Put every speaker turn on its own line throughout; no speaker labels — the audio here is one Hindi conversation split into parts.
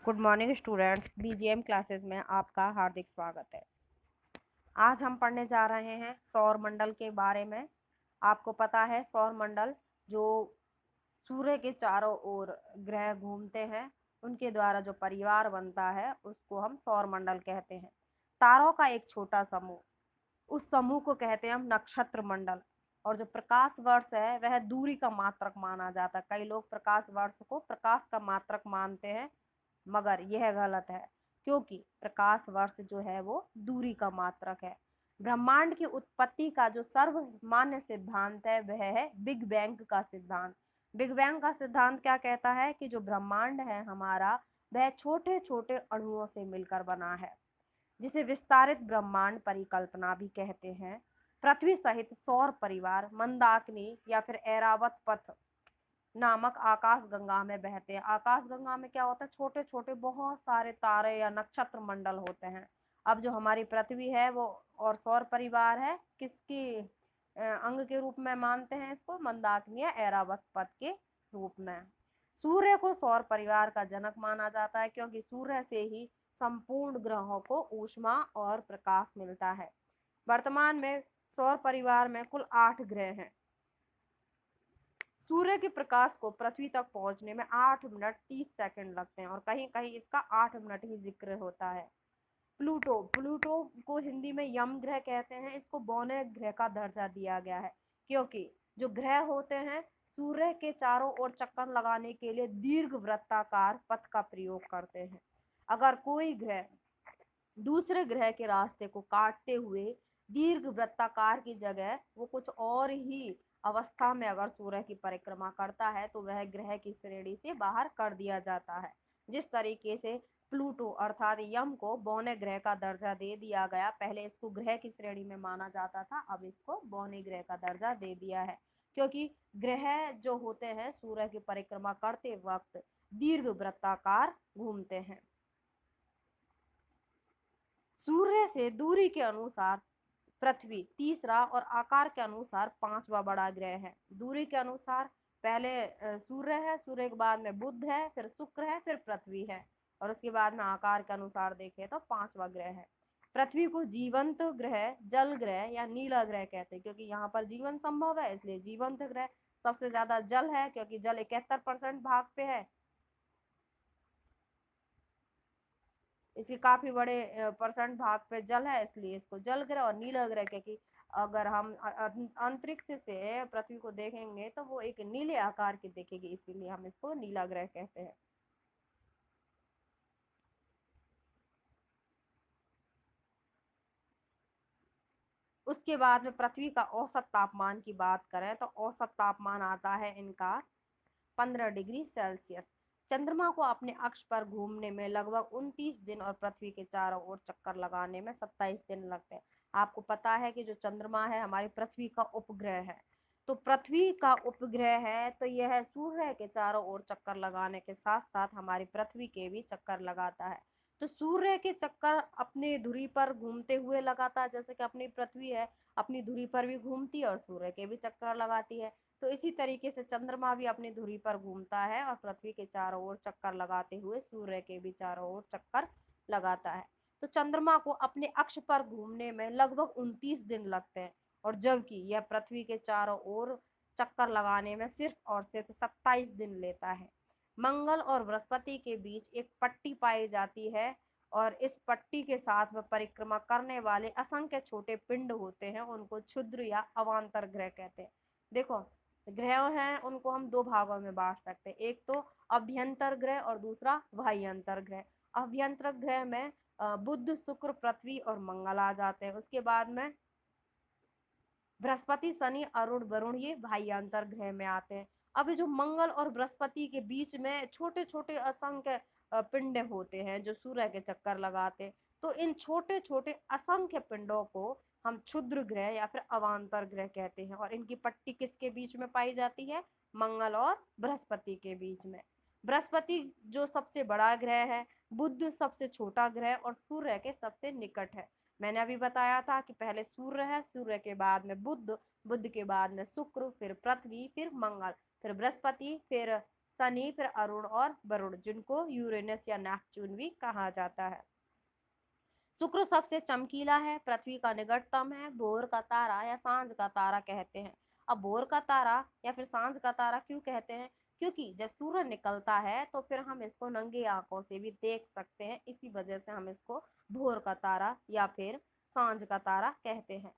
Good morning students, BGM classes में आपका हार्दिक स्वागत है। आज हम पढ़ने जा रहे हैं सौर मंडल के बारे में। आपको पता है सौर मंडल जो सूर्य के चारों ओर ग्रह घूमते हैं उनके द्वारा जो परिवार बनता है उसको हम सौर मंडल कहते हैं। तारों का एक छोटा समूह, उस समूह को कहते हैं हम नक्षत्र मंडल। और जो प्रकाश वर्ष है वह दूरी का मात्रक माना जाता है। कई लोग प्रकाश वर्ष को प्रकाश का मात्रक मानते हैं, मगर यह गलत है, क्योंकि प्रकाश वर्ष जो है वो दूरी का मात्रक है। ब्रह्मांड की उत्पत्ति का जो सर्वमान्य सिद्धांत है वह है बिग बैंग का सिद्धांत। बिग बैंग का सिद्धांत क्या कहता है कि जो ब्रह्मांड है हमारा वह छोटे छोटे अणुओं से मिलकर बना है, जिसे विस्तारित ब्रह्मांड परिकल्पना भी कहते हैं। पृथ्वी सहित सौर परिवार मंदाकिनी या फिर ऐरावत पथ नामक आकाश गंगा में बहते हैं। आकाश गंगा में क्या होता है, छोटे छोटे बहुत सारे तारे या नक्षत्र मंडल होते हैं। अब जो हमारी पृथ्वी है वो और सौर परिवार है, किसकी अंग के रूप में मानते हैं इसको, मंदाकिनी या ऐरावत पथ के रूप में। सूर्य को सौर परिवार का जनक माना जाता है, क्योंकि सूर्य से ही संपूर्ण ग्रहों को ऊष्मा और प्रकाश मिलता है। वर्तमान में सौर परिवार में कुल 8 ग्रह हैं। सूर्य के प्रकाश को पृथ्वी तक पहुंचने में 8 मिनट 30 सेकंड लगते हैं और कहीं कहीं इसका 8 मिनट ही जिक्र होता है। प्लूटो प्लूटो को हिंदी में यम ग्रह कहते हैं। इसको बौने ग्रह का दर्जा दिया गया है, क्योंकि जो ग्रह होते हैं सूर्य के चारों ओर चक्कर लगाने के लिए दीर्घ वृत्ताकार पथ का प्रयोग करते हैं। अगर कोई ग्रह दूसरे ग्रह के रास्ते को काटते हुए दीर्घ वृत्ताकार की जगह वो कुछ और ही अवस्था में अगर सूर्य की परिक्रमा करता है तो वह ग्रह की श्रेणी से बाहर कर दिया जाता है। जिस तरीके से प्लूटो अर्थात यम को बौने ग्रह का दर्जा दे दिया गया, पहले इसको ग्रह की श्रेणी में माना जाता था, अब इसको बौने ग्रह का दर्जा दे दिया है, क्योंकि ग्रह जो होते हैं सूर्य की परिक्रमा करते वक्त दीर्घ वृत्ताकार घूमते हैं। सूर्य से दूरी के अनुसार पृथ्वी तीसरा और आकार के अनुसार पांचवा बड़ा ग्रह है। दूरी के अनुसार पहले सूर्य है, सूर्य के बाद में बुध है, फिर शुक्र है, फिर पृथ्वी है, और उसके बाद में आकार के अनुसार देखें तो पांचवा ग्रह है। पृथ्वी को जीवंत ग्रह, जल ग्रह या नीला ग्रह कहते हैं, क्योंकि यहाँ पर जीवन संभव है इसलिए जीवंत ग्रह। सबसे ज्यादा जल है क्योंकि जल 71% भाग पे है, इसके काफी बड़े परसेंट भाग पे जल है इसलिए इसको जल ग्रह। और नीला ग्रह क्योंकि अगर हम अंतरिक्ष से पृथ्वी को देखेंगे तो वो एक नीले आकार की दिखेगी, इसीलिए हम इसको नीला ग्रह कहते हैं। उसके बाद में पृथ्वी का औसत तापमान की बात करें तो औसत तापमान आता है इनका 15 डिग्री सेल्सियस। चंद्रमा को अपने अक्ष पर घूमने में लगभग 29 दिन और पृथ्वी के चारों ओर चक्कर लगाने में 27 दिन लगते हैं। आपको पता है कि जो चंद्रमा है हमारी पृथ्वी का उपग्रह है, तो पृथ्वी का उपग्रह है तो यह सूर्य के चारों ओर चक्कर लगाने के साथ साथ हमारी पृथ्वी के भी चक्कर लगाता है। तो सूर्य के चक्कर अपनी धुरी पर घूमते हुए लगातार, जैसे कि अपनी पृथ्वी है अपनी धुरी पर भी घूमती है और सूर्य के भी चक्कर लगाती है, तो इसी तरीके से चंद्रमा भी अपनी धुरी पर घूमता है और पृथ्वी के चारों ओर चक्कर लगाते हुए सूर्य के भी चारों ओर चक्कर लगाता है। तो चंद्रमा को अपने अक्ष पर घूमने में लगभग 29 दिन लगते हैं, और जबकि यह पृथ्वी के चारों ओर चक्कर लगाने में सिर्फ और सिर्फ 27 दिन लेता है। मंगल और बृहस्पति के बीच एक पट्टी पाई जाती है, और इस पट्टी के साथ में परिक्रमा करने वाले असंख्य छोटे पिंड होते हैं, उनको क्षुद्र या अवान्तर ग्रह कहते हैं। देखो, ग्रह हैं उनको हम दो भागों में बांट सकते हैं, एक तो अभ्यंतर ग्रह और दूसरा बाह्यंतर ग्रह। अभ्यंतर ग्रह में बुध, शुक्र, पृथ्वी और मंगल आ जाते हैं। उसके बाद में बृहस्पति, शनि, अरुण, वरुण ये बाह्यंतर ग्रह में आते हैं। अब जो मंगल और बृहस्पति के बीच में छोटे छोटे असंख्य पिंड होते हैं जो सूर्य के चक्कर लगाते हैं, तो इन छोटे छोटे असंख्य पिंडों को हम क्षुद्र ग्रह या फिर अवान्तर ग्रह कहते हैं, और इनकी पट्टी किसके बीच में पाई जाती है, मंगल और बृहस्पति के बीच में। बृहस्पति जो सबसे बड़ा ग्रह है, बुध सबसे छोटा ग्रह और सूर्य के सबसे निकट है। मैंने अभी बताया था कि पहले सूर्य है, सूर्य के बाद में बुध, बुध के बाद में शुक्र, फिर पृथ्वी, फिर मंगल, फिर बृहस्पति, फिर शनि, फिर अरुण और वरुण, जिनको यूरेनस या नेपच्यून भी कहा जाता है। शुक्र सबसे चमकीला है, पृथ्वी का निकटतम है, भोर का तारा या सांझ का तारा कहते हैं। अब भोर का तारा या फिर सांझ का तारा क्यों कहते हैं? क्योंकि जब सूरज निकलता है तो फिर हम इसको नंगी आंखों से भी देख सकते हैं, इसी वजह से हम इसको भोर का तारा या फिर सांझ का तारा कहते हैं।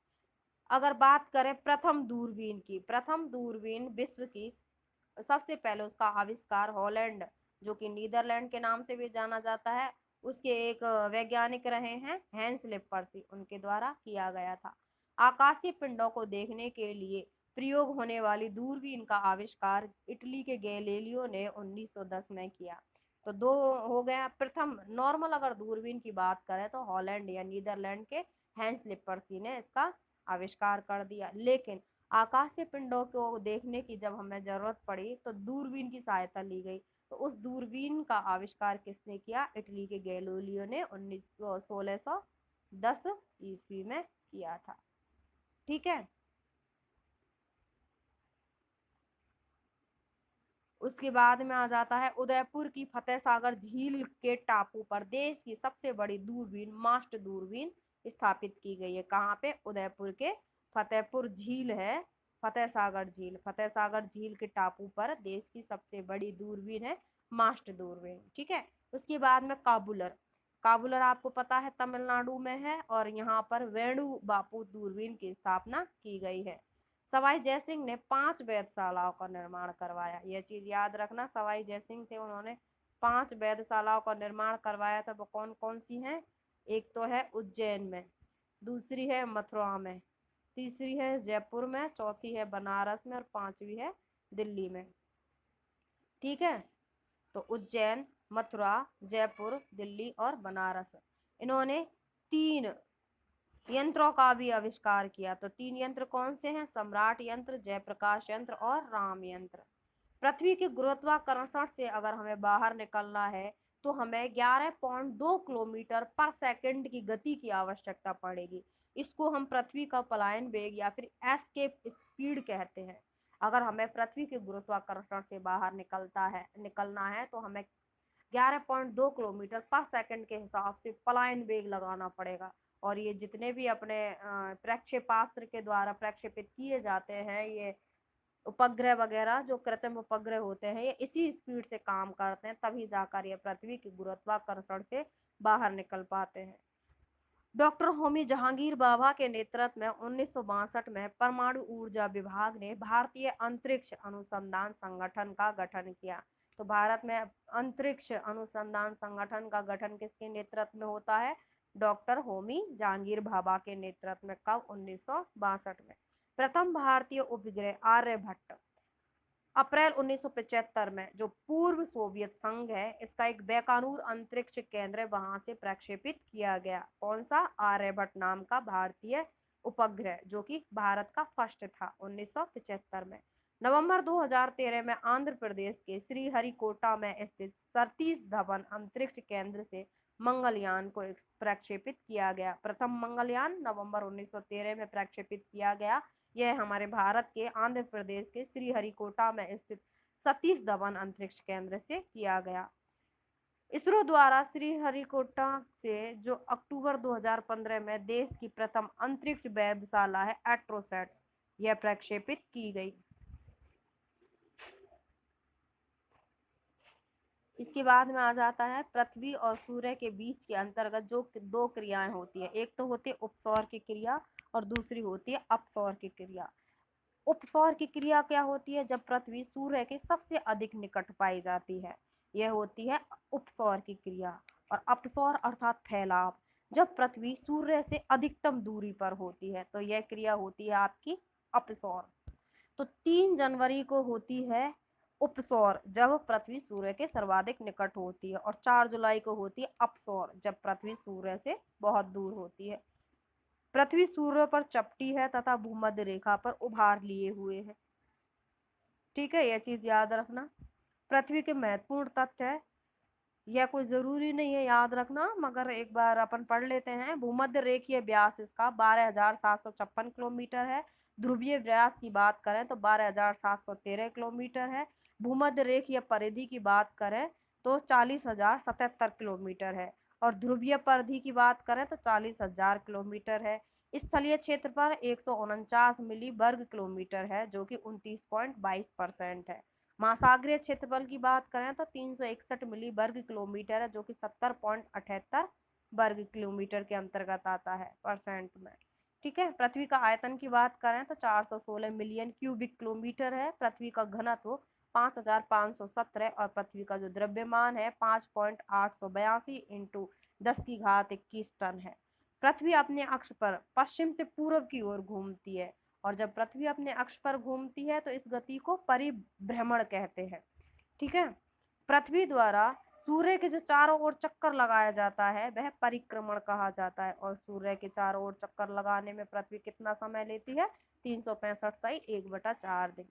अगर बात करें प्रथम दूरबीन की, प्रथम दूरबीन विश्व की सबसे पहले उसका आविष्कार हॉलैंड, जो कि नीदरलैंड के नाम से भी जाना जाता है, उसके एक वैज्ञानिक रहे हैं हैंस लिप्पर्सी, उनके द्वारा किया गया था। आकाशीय पिंडों को देखने के लिए प्रयोग होने वाली दूरबीन का आविष्कार इटली के गैलीलियो ने 1910 में किया। तो दो हो गया। प्रथम नॉर्मल अगर दूरबीन की बात करें तो हॉलैंड या नीदरलैंड के हैंस लिप्पर्सी ने इसका आविष्कार कर दिया। लेकिन आकाशीय पिंडों को देखने की जब हमें जरूरत पड़ी तो दूरबीन की सहायता ली गई। तो उस दूरबीन का आविष्कार किसने किया? इटली के गैलीलियो ने 1610 ईस्वी में किया था। ठीक है। उसके बाद में आ जाता है उदयपुर की फतेह सागर झील के टापू पर देश की सबसे बड़ी दूरबीन मास्ट दूरबीन स्थापित की गई है। कहाँ पे? उदयपुर के फतेहपुर झील है, फतेह सागर झील, फतेह सागर झील के टापू पर देश की सबसे बड़ी दूरबीन है मास्ट दूरबीन। ठीक है। उसके बाद में काबुलर, काबुलर आपको पता है तमिलनाडु में है, और यहाँ पर वेणु बापू दूरबीन की स्थापना की गई है। सवाई जयसिंह ने 5 वेधशालाओं का निर्माण करवाया। यह चीज याद रखना, सवाई जयसिंह थे, उन्होंने 5 वेधशालाओं का निर्माण करवाया था। वो कौन कौन सी हैं? एक तो है उज्जैन में, दूसरी है मथुरा में, तीसरी है जयपुर में, चौथी है बनारस में, और पांचवी है दिल्ली में। ठीक है। तो उज्जैन, मथुरा, जयपुर, दिल्ली और बनारस, इन्होंने 3 यंत्रों का भी आविष्कार किया। तो 3 यंत्र कौन से हैं? सम्राट यंत्र, जयप्रकाश यंत्र और राम यंत्र। पृथ्वी के गुरुत्वाकर्षण से अगर हमें बाहर निकलना है तो हमें 11.2 किलोमीटर पर सेकंड की गति की आवश्यकता पड़ेगी। इसको हम पृथ्वी का पलायन वेग या फिर एस्केप स्पीड कहते हैं। अगर हमें पृथ्वी के गुरुत्वाकर्षण से बाहर निकलना है तो हमें 11.2 किलोमीटर पर सेकंड के हिसाब से पलायन वेग लगाना पड़ेगा। और ये जितने भी अपने प्रक्षेपास्त्र के द्वारा प्रक्षेपित किए जाते हैं, ये उपग्रह वगैरह जो कृत्रिम उपग्रह होते हैं, ये इसी स्पीड से काम करते हैं, तभी जाकर ये पृथ्वी के गुरुत्वाकर्षण से बाहर निकल पाते हैं। डॉक्टर होमी जहांगीर बाबा के नेतृत्व में 1962 में परमाणु ऊर्जा विभाग ने भारतीय अंतरिक्ष अनुसंधान संगठन का गठन किया। तो भारत में अंतरिक्ष अनुसंधान संगठन का गठन किसके नेतृत्व में होता है? डॉक्टर होमी जहांगीर भाभा के नेतृत्व में। कब? 1962 में। प्रथम भारतीय उपग्रह आर्यभट्ट अप्रैल 1975 में, जो पूर्व सोवियत संघ है, इसका एक बैकानूर अंतरिक्ष केंद्र वहां से प्रक्षेपित किया गया। कौन सा? आर्यभट्ट नाम का भारतीय उपग्रह, जो कि भारत का फर्स्ट था 1975 में। नवंबर 2013 में आंध्र प्रदेश के श्रीहरिकोटा में स्थित सतीश धवन अंतरिक्ष केंद्र से मंगलयान को प्रक्षेपित किया गया। प्रथम मंगलयान नवंबर 1913 में प्रक्षेपित किया गया। यह हमारे भारत के आंध्र प्रदेश के श्रीहरिकोटा में स्थित सतीश धवन अंतरिक्ष केंद्र से किया गया। इसरो द्वारा श्रीहरिकोटा से जो अक्टूबर 2015 में देश की प्रथम अंतरिक्ष वेधशाला है एट्रोसैट, यह प्रक्षेपित की गई। इसके बाद में आ जाता है पृथ्वी और सूर्य के बीच के अंतर्गत जो 2 क्रियाएं होती है। एक तो होती है उपसौर की क्रिया और दूसरी होती है अपसौर की क्रिया। उपसौर की क्रिया क्या होती है? जब पृथ्वी सूर्य के सबसे अधिक निकट पाई जाती है, यह होती है उपसौर की क्रिया। और अपसौर अर्थात फैलाव, जब पृथ्वी सूर्य से अधिकतम दूरी पर होती है, तो यह क्रिया होती है आपकी अपसौर। तो 3 जनवरी को होती है उपसौर, जब पृथ्वी सूर्य के सर्वाधिक निकट होती है, और 4 जुलाई को होती है अपसौर, जब पृथ्वी सूर्य से बहुत दूर होती है। पृथ्वी सूर्य पर चपटी है तथा भूमध्य रेखा पर उभार लिए हुए है। ठीक है, यह चीज याद रखना। पृथ्वी के महत्वपूर्ण तथ्य है, यह कोई जरूरी नहीं है याद रखना, मगर एक बार अपन पढ़ लेते हैं। भूमध्य रेखीय व्यास इसका 12,756 किलोमीटर है। ध्रुवीय व्यास की बात करें तो 12,713 किलोमीटर है। भूमध्य रेखीय परिधि की बात करें तो 40,077 किलोमीटर है, और ध्रुवीय परिधि की बात करें तो 40,000 किलोमीटर है। स्थलीय क्षेत्र पर 149 मिली वर्ग किलोमीटर है, जो कि 29.22% है। महासागरीय क्षेत्रफल की बात करें तो 361 मिली वर्ग किलोमीटर है, जो कि 70.78 वर्ग किलोमीटर के अंतर्गत आता है परसेंट में। ठीक है। पृथ्वी का आयतन की बात करें तो 416 मिलियन क्यूबिक किलोमीटर है। पृथ्वी का घनत्व 5,517 और पृथ्वी का जो द्रव्यमान है 5.882 इंटू 10 की घात 21 टन है। पृथ्वी अपने अक्ष पर पश्चिम से पूर्व की ओर घूमती है, और जब पृथ्वी अपने अक्ष पर घूमती है तो इस गति को परिभ्रमण कहते हैं। ठीक है। पृथ्वी द्वारा सूर्य के जो चारों ओर चक्कर लगाया जाता है वह परिक्रमण कहा जाता है, और सूर्य के चारों ओर चक्कर लगाने में पृथ्वी कितना समय लेती है? 365 सही 1/4 दिन।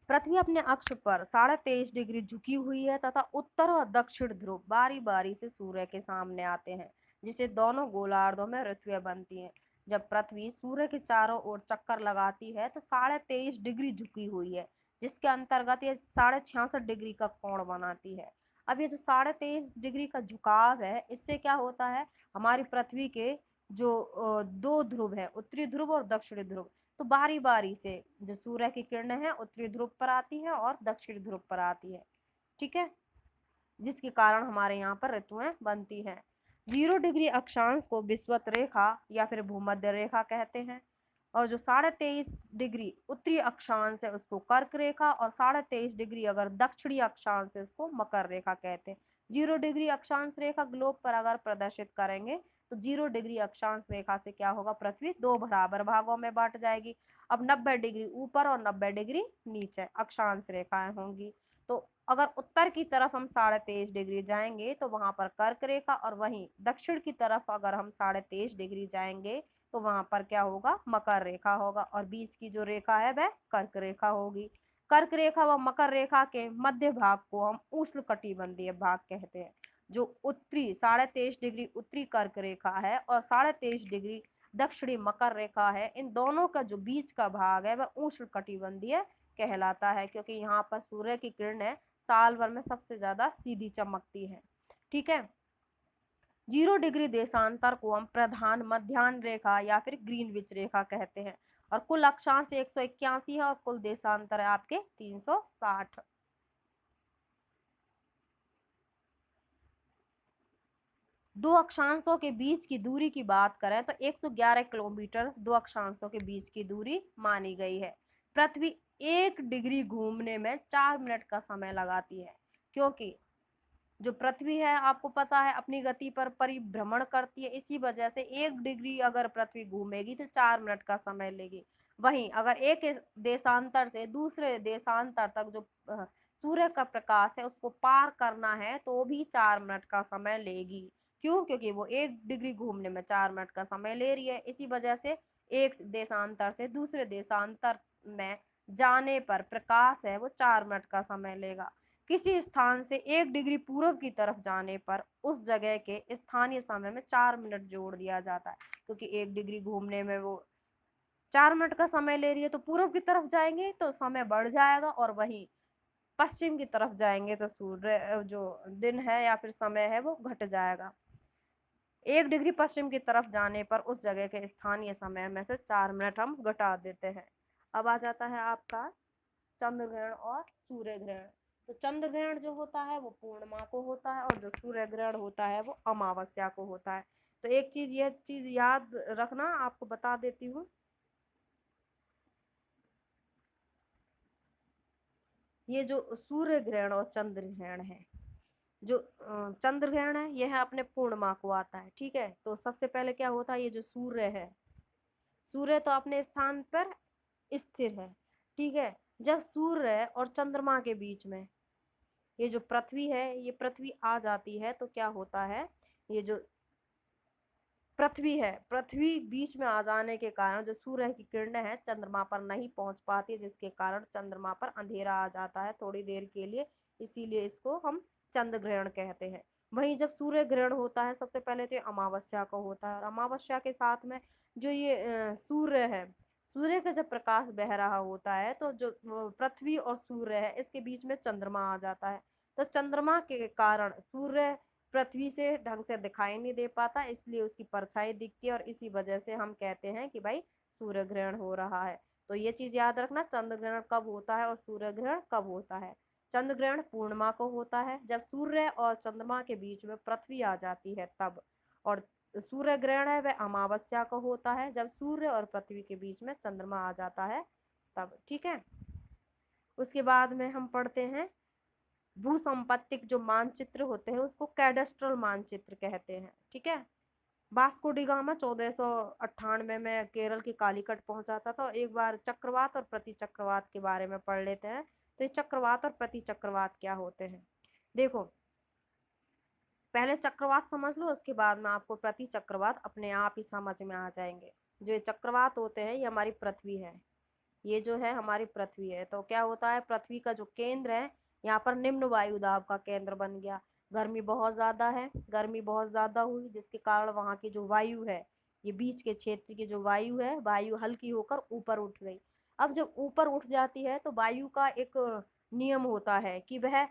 पृथ्वी अपने अक्ष पर 23.5 डिग्री झुकी हुई है तथा उत्तर और दक्षिण ध्रुव बारी बारी से सूर्य के सामने आते हैं, जिसे दोनों गोलार्धों में ऋतुएं बनती हैं। जब पृथ्वी सूर्य के चारों ओर चक्कर लगाती है तो 23.5 डिग्री झुकी हुई है, जिसके अंतर्गत ये 66.5 डिग्री का कोण बनाती है। अब ये जो 23.5 डिग्री का झुकाव है, इससे क्या होता है, हमारी पृथ्वी के जो दो ध्रुव है, उत्तरी ध्रुव और दक्षिणी ध्रुव, तो बारी बारी से जो सूर्य की किरणें हैं उत्तरी ध्रुव पर आती है और दक्षिणी ध्रुव पर आती है। ठीक है। जिसके कारण हमारे यहाँ पर ऋतुएं बनती हैं। 0 डिग्री अक्षांश को विषुवत रेखा या फिर भूमध्य रेखा कहते हैं, और जो 23.5 डिग्री उत्तरी अक्षांश है उसको कर्क रेखा, और 23.5 डिग्री अगर दक्षिणी अक्षांश है उसको मकर रेखा कहते हैं। 0 डिग्री अक्षांश रेखा ग्लोब पर अगर प्रदर्शित करेंगे तो 0 डिग्री अक्षांश रेखा से क्या होगा, पृथ्वी 2 बराबर भागों में बांट जाएगी। अब 90 डिग्री ऊपर और 90 डिग्री नीचे अक्षांश रेखाएं होंगी। तो अगर उत्तर की तरफ हम 23.5 डिग्री जाएंगे तो वहां पर कर्क रेखा, और वहीं दक्षिण की तरफ अगर हम 23.5 डिग्री जाएंगे तो वहां पर क्या होगा, मकर रेखा होगा, और बीच की जो रेखा है वह कर्क रेखा होगी। कर्क रेखा व मकर रेखा के मध्य भाग को हम उष्णकटिबंधीय भाग कहते हैं। जो उत्तरी 23.5 डिग्री उत्तरी कर्क रेखा है और 23.5 डिग्री दक्षिणी मकर रेखा है, इन दोनों का जो बीच का भाग है वह उष्णकटिबंधीय कहलाता है, क्योंकि यहाँ पर सूर्य की किरणें साल भर में सबसे ज्यादा सीधी चमकती है। ठीक है। 0 डिग्री देशांतर को हम प्रधान मध्याह्न रेखा या फिर ग्रीनविच रेखा कहते हैं, और कुल अक्षांश 181 है और कुल देशांतर है आपके 360। दो अक्षांशों के बीच की दूरी की बात करें तो 111 किलोमीटर दो अक्षांशों के बीच की दूरी मानी गई है। पृथ्वी 1 डिग्री घूमने में 4 मिनट का समय लगाती है, क्योंकि जो पृथ्वी है आपको पता है अपनी गति पर परिभ्रमण करती है, इसी वजह से 1 डिग्री अगर पृथ्वी घूमेगी तो 4 मिनट का समय लेगी। वहीं अगर एक देशांतर से दूसरे देशांतर तक जो सूर्य का प्रकाश है उसको पार करना है तो भी 4 मिनट का समय लेगी। क्यों? क्योंकि वो 1 डिग्री घूमने में 4 मिनट का समय ले रही है, इसी वजह से एक देशांतर से दूसरे देशांतर में जाने पर प्रकाश है वो 4 मिनट का समय लेगा। किसी स्थान से 1 डिग्री पूर्व की तरफ जाने पर उस जगह के स्थानीय समय में 4 मिनट जोड़ दिया जाता है, क्योंकि 1 डिग्री घूमने में वो 4 मिनट का समय ले रही है, तो पूर्व की तरफ जाएंगे तो समय बढ़ जाएगा, और वहीं पश्चिम की तरफ जाएंगे तो सूर्य जो दिन है या फिर समय है वो घट जाएगा। 1 डिग्री पश्चिम की तरफ जाने पर उस जगह के स्थानीय समय में से 4 मिनट हम घटा देते हैं। अब आ जाता है आपका चंद्र ग्रहण और सूर्य ग्रहण। तो चंद्र ग्रहण जो होता है वो पूर्णिमा को होता है, और जो सूर्य ग्रहण होता है वो अमावस्या को होता है। तो एक चीज यह चीज याद रखना, आपको बता देती हूँ। ये जो सूर्य ग्रहण और चंद्र ग्रहण है, जो चंद्र ग्रहण है यह अपने पूर्णिमा को आता है। ठीक है। तो सबसे पहले क्या होता है, ये जो सूर्य है, सूर्य तो अपने स्थान पर स्थिर है। ठीक है। जब सूर्य और चंद्रमा के बीच में ये जो पृथ्वी है, ये पृथ्वी आ जाती है तो क्या होता है, ये जो पृथ्वी है, पृथ्वी बीच में आ जाने के कारण जो सूर्य की किरणें हैं चंद्रमा पर नहीं पहुंच पाती, जिसके कारण चंद्रमा पर अंधेरा आ जाता है थोड़ी देर के लिए, इसीलिए इसको हम चंद्र ग्रहण कहते हैं। वहीं जब सूर्य ग्रहण होता है सबसे पहले तो अमावस्या को होता है, और अमावस्या के साथ में जो ये सूर्य है, सूर्य का जब प्रकाश बह रहा होता है तो जो पृथ्वी और सूर्य है इसके बीच में चंद्रमा आ जाता है। तो चंद्रमा के कारण सूर्य पृथ्वी से ढंग से दिखाई नहीं दे पाता, इसलिए उसकी परछाई दिखती है और इसी वजह से हम कहते हैं कि भाई सूर्य ग्रहण हो रहा है। तो ये चीज याद रखना, चंद्र ग्रहण कब होता है और सूर्य ग्रहण कब होता है। चंद्र ग्रहण पूर्णिमा को होता है जब सूर्य और चंद्रमा के बीच में पृथ्वी आ जाती है तब। और सूर्य ग्रहण है वह अमावस्या को होता है जब सूर्य और पृथ्वी के बीच में चंद्रमा आ जाता है तब। ठीक है। उसके बाद में हम पढ़ते हैं भू संपत्तिक जो मानचित्र होते हैं उसको कैडेस्ट्रल मानचित्र कहते हैं। ठीक है। वास्को डी गामा 1498 में केरल की कालीकट पहुंचा था। तो एक बार चक्रवात और प्रति चक्रवात के बारे में पढ़ लेते हैं। तो ये चक्रवात और प्रति चक्रवात क्या होते हैं, देखो पहले चक्रवात समझ लो, उसके बाद में आपको प्रति चक्रवात अपने आप ही समझ में आ जाएंगे। जो ये चक्रवात होते हैं ये हमारी पृथ्वी है, ये जो है हमारी पृथ्वी है। तो क्या होता है, पृथ्वी का जो केंद्र है यहाँ पर निम्न वायु दाब का केंद्र बन गया। गर्मी बहुत ज्यादा है, गर्मी बहुत ज्यादा हुई जिसके कारण वहां की जो वायु है, ये बीच के क्षेत्र की जो वायु है, वायु हल्की होकर ऊपर उठ गई। अब जब ऊपर उठ जाती है तो वायु का एक नियम होता है कि वह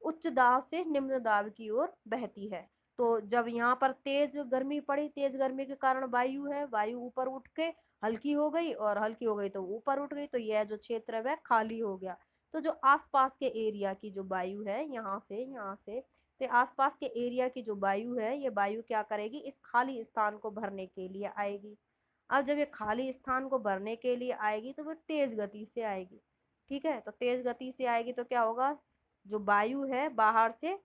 उच्च दाब से निम्न दाब की ओर बहती है। तो जब यहाँ पर तेज गर्मी पड़ी, तेज गर्मी के कारण वायु है, वायु ऊपर उठ के हल्की हो गई और हल्की हो गई तो ऊपर उठ गई, तो यह जो क्षेत्र है वह खाली हो गया। तो जो आसपास के एरिया की जो वायु है यहाँ से तो आसपास के एरिया की जो वायु है ये वायु क्या करेगी, इस खाली स्थान को भरने के लिए आएगी। अब जब ये खाली स्थान को भरने के लिए आएगी तो वो तेज गति से आएगी। ठीक है। तो तेज गति से आएगी तो क्या होगा, जो वायु है बाहर से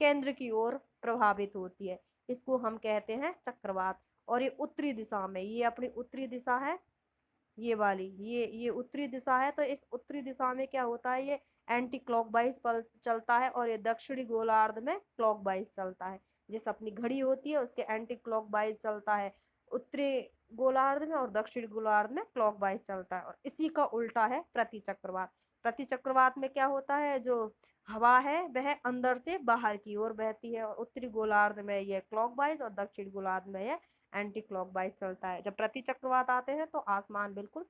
केंद्र की ओर प्रभावित होती है, इसको हम कहते हैं चक्रवात। और ये उत्तरी दिशा में, ये अपनी उत्तरी दिशा है, ये वाली ये उत्तरी दिशा है। तो इस उत्तरी दिशा में क्या होता है, ये एंटी क्लॉकवाइज चलता है और ये दक्षिणी गोलार्ध में क्लॉकवाइज चलता है। जिस अपनी घड़ी होती है उसके एंटी क्लॉकवाइज चलता है उत्तरी गोलार्ध में और दक्षिणी गोलार्ध में क्लॉकवाइज चलता है। और इसी का उल्टा है प्रति चक्रवात। प्रति चक्रवात में क्या होता है, जो हवा है वह अंदर से बाहर की ओर बहती है और उत्तरी गोलार्ध में यह क्लॉकवाइज और दक्षिण गोलार्ध में यह एंटी क्लॉकवाइज चलता है। जब प्रति चक्रवात आते हैं तो आसमान बिल्कुल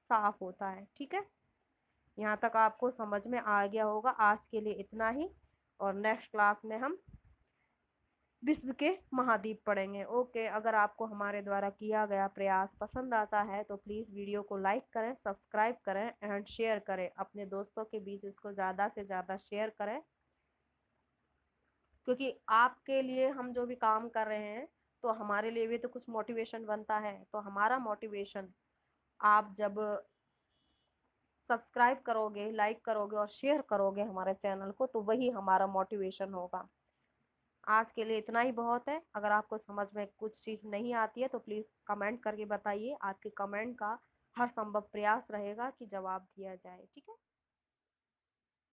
साफ होता है। ठीक है। यहाँ तक आपको समझ में आ गया होगा। आज के लिए इतना ही, और नेक्स्ट क्लास में हम विश्व के महाद्वीप पढ़ेंगे। ओके। अगर आपको हमारे द्वारा किया गया प्रयास पसंद आता है तो प्लीज़ वीडियो को लाइक करें, सब्सक्राइब करें एंड शेयर करें। अपने दोस्तों के बीच इसको ज़्यादा से ज़्यादा शेयर करें, क्योंकि आपके लिए हम जो भी काम कर रहे हैं तो हमारे लिए भी तो कुछ मोटिवेशन बनता है। तो हमारा मोटिवेशन आप जब सब्सक्राइब करोगे, लाइक करोगे और शेयर करोगे हमारे चैनल को, तो वही हमारा मोटिवेशन होगा। आज के लिए इतना ही बहुत है। अगर आपको समझ में कुछ चीज़ नहीं आती है तो प्लीज़ कमेंट करके बताइए। आपके कमेंट का हर संभव प्रयास रहेगा कि जवाब दिया जाए। ठीक है।